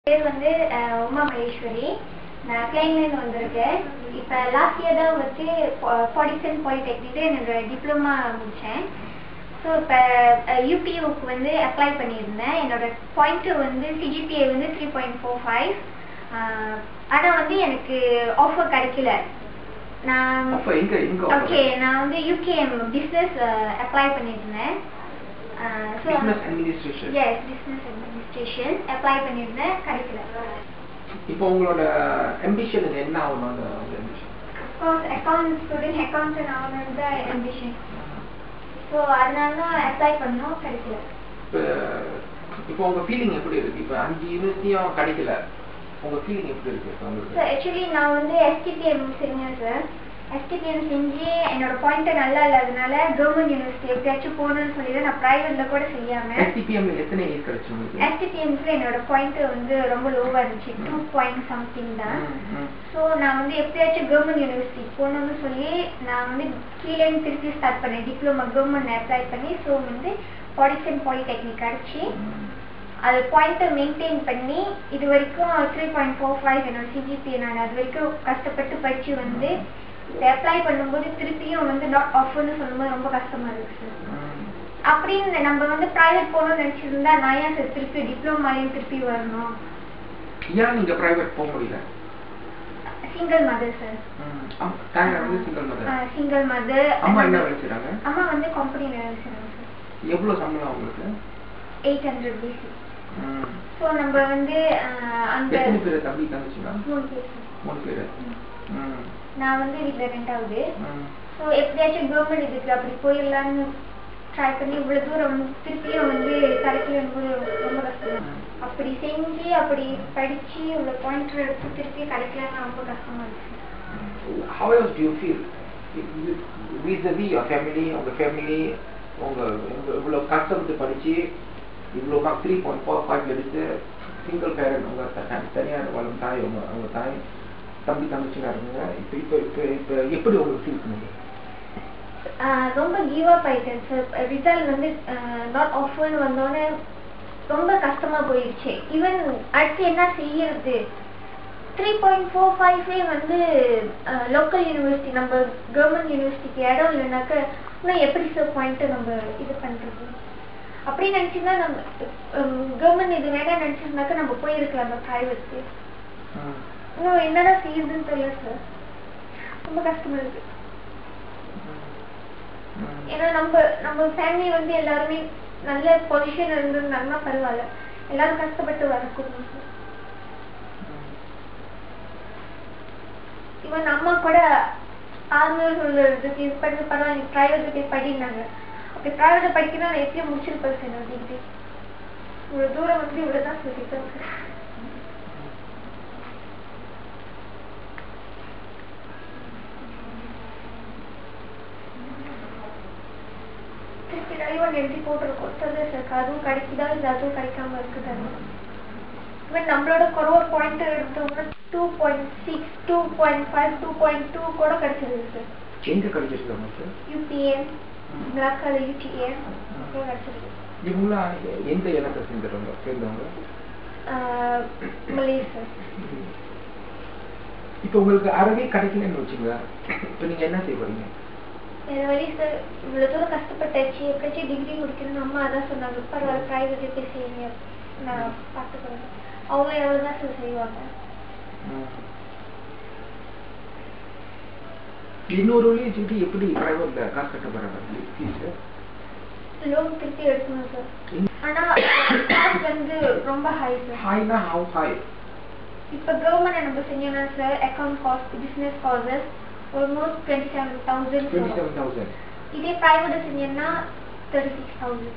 பேர் வந்து உமா மகேஸ்வரி. நான் கிளைன்லேருந்து வந்திருக்கேன். இப்போ லாஸ்ட் இயர் தான் வச்சு பாடிசன் பாலிடெக்னிக்கில் என்னோட டிப்ளமா முடித்தேன். ஸோ இப்போ யூபியூக்கு வந்து அப்ளை பண்ணியிருந்தேன். என்னோட பாயிண்ட்டு வந்து சிஜிபிஏ வந்து 3.45. ஆனால் வந்து எனக்கு ஆஃபர் கிடைக்கல. நான் வந்து யூகேஎம் பிஸ்னஸ் அப்ளை பண்ணியிருந்தேன். Business administration. Yes, business administration apply பண்ணிருந்தேன், கிடைக்கல. இப்போ உங்களோட ambition என்ன ஆகணும்? அந்த ambition of course student accountant ஆகணும்னு தான் ambition. So அதனால தான் apply பண்ணோம், கிடைக்கல. இப்போ உங்க ஃபீலிங் எப்படி இருக்கு? இப்போ 5 யூனிவர்சிட்டியும் கிடைக்கல, உங்க ஃபீலிங் எப்படி இருக்கு உங்களுக்கு? So actually நான் வந்து STPM செஞ்சேன் சார். STPM செஞ்சு என்னோட பாயிண்ட் நல்லா இல்லாதனால கவர்மெண்ட் யூனிவர்சிட்டி எப்படியாச்சும் போகணும்னு சொல்லி நான் பிரைவேட்ல கூட செய்யாம STPMல எத்தனை ஏஜ் கிடைச்சு உங்களுக்கு? STPMல என்னோட பாயிண்ட் வந்து ரொம்ப லோவா இருந்துச்சு, 2 point something தான். ஸோ நான் வந்து எப்படியாச்சும் கவர்மெண்ட் யூனிவர்சிட்டி போகணும்னு சொல்லி நான் வந்து கீழே திருப்பி ஸ்டார்ட் பண்ணேன். டிப்ளமா கவர்மெண்ட் அப்ளை பண்ணி ஸோ வந்து பாடிசன் பாலிடெக்னிக் கிடச்சி அது பாயிண்ட்டை மெயின்டைன் பண்ணி இது வரைக்கும் 3.45 என்னோட சிஜிபிஏ. நான் அது வரைக்கும் கஷ்டப்பட்டு படிச்சு வந்து அப்ளை பண்ணும்போது திருப்பியும் வந்து நாட் ஆஃபர்னு சொல்லும்போது ரொம்ப கஷ்டமா இருக்கு சார். அப்படின்னு நம்ம வந்து பிரைவேட் போகணும்னு நினைச்சிருந்தா நான் ஏன் சார் திருப்பி டிப்ளமாலையும் திருப்பி வரணும்? ஏன் நீங்க பிரைவேட் போக முடியல? Single mother sir. Single mother. அம்மா என்ன வேலை செய்றாங்க? அம்மா வந்து கம்பெனில வேலை செய்றாங்க சார். எவ்வளவு சம்பளம் உங்களுக்கு? 800 பேசி. ஸோ நம்ம வந்து அந்த எத்தனை பேர் தம்பி தங்கச்சிங்களா? 3 பேர். 3 பேர். நான் வந்து வீட்டில் ரெண்டாவது. ஸோ எப்படியாச்சும் கவர்மெண்ட் இதுக்கு அப்படி போயிடலான்னு ட்ரை பண்ணி இவ்வளோ தூரம் திருப்பியும் வந்து கிடைக்கலன்னு ரொம்ப கஷ்டம். அப்படி செஞ்சு அப்படி படித்து இவ்வளோ பாயிண்ட் எடுத்து திருப்பி கிடைக்கலன்னு ரொம்ப கஷ்டமா இருக்கு. How else do you feel vis-a-vis your family? உங்க ஃபேமிலி இவ்வளோ கஷ்டப்பட்டு படிச்சு இவ்வளோ 3.45 எடுத்து சிங்கிள் பேரண்ட், உங்க தனியார் வாழும் தாய், அவங்க தாய் தம்பி தங்கச்சிங்க இருங்க. இப்போ எப்படி உங்களுக்கு ஃபீல் பண்ணுங்க? ரொம்ப கிவ் அப் ஆயிட்டேன் சார். ரிசல்ட் வந்து நாட் ஆஃபர்னு வந்தோடனே ரொம்ப கஷ்டமா போயிடுச்சு. ஈவன் அடுத்து என்ன செய்யறது? 3.45 வந்து லோக்கல் யூனிவர்சிட்டி நம்ம கவர்மெண்ட் யூனிவர்சிட்டிக்கு இடம் இல்லைனாக்க இன்னும் எப்படி சார் பாயிண்ட்டு நம்ம இது பண்றது? அப்படி நினைச்சிருந்தா நம்ம கவர்மெண்ட் இது வேணா நினைச்சிருந்தாக்க நம்ம போயிருக்கலாம் நம்ம பிரைவேட்க்கு. இன்னும் என்னடா செய்யுதுன்னு தெரியல சார், ரொம்ப கஷ்டமா இருக்கு. ஏன்னா நம்ம ஃபேமிலி வந்து எல்லாருமே நல்ல பொசிஷன் இருந்ததுனால பரவாயில்ல, எல்லாரும் கஷ்டப்பட்டு வரக்கூடாது சார். இவன் அம்மா கூட ஆறுதல் சொல்றதுக்கு இது பண்ணி பரவாயில்ல பிரைவேட் போய் படினாங்க. அப்படி பிரைவேட்ல படிக்கணும் நான் எப்படியும் முடிச்சிருப்பேன் சார். நான் டிகிரி இவ்வளோ தூரம் வந்து இவ்வளோதான் சொல்லிட்டேன் சார். திருப்பி டைவன் எழுதி போட்டிருக்கோம் சார். அதுவும் கிடைக்குதா இல்லை அதுவும் கிடைக்காம இருக்குதாங்க. இவன் நம்மளோட குறவர் பாயிண்ட் எடுத்தோம்னா 2.6, 2.5, 2.2 கூட கிடைச்சிருக்கு சார். எங்க கிடைச்சிருக்காங்க சார்? யூபிஎம் நாக்கால யூடிஎம் கிடைச்சிருக்கு. இவங்களா எந்த இலக்கை சேர்ந்தவங்க? Malaysia sir. இப்போ உங்களுக்கு அறவே கிடைக்கலன்னு வச்சுங்க, இப்போ நீங்க என்ன செய்ய போறீங்க? வேற வழி சார், இவ்வளோ தூரம் கஷ்டப்பட்டாச்சு, எப்படியாச்சும் டிகிரி முடிக்கணும்னு அம்மா அதான் சொன்னாங்க. பரவாயில்ல பிரைவேட்ல போய் செய்யுங்க, நான் பார்த்துக்கிறேன். அவங்க எவ்வளோ தான் சார் செய்வாங்க. இன்னொரு வழியை வச்சுக்கிட்டு எப்படி பிரைவேட்ல காசு கட்ட போறாங்க? லோன் திருப்பி எடுக்கணும் சார். ஆனா வந்து ரொம்ப ஹை சார். ஹைனா ஹவ் ஹை? இப்போ கவர்மெண்ட் நம்ம செஞ்சோம்னா sir account cost, business cost almost 27,000. இதே பிரைவேட் செஞ்சோம்னா 36,000.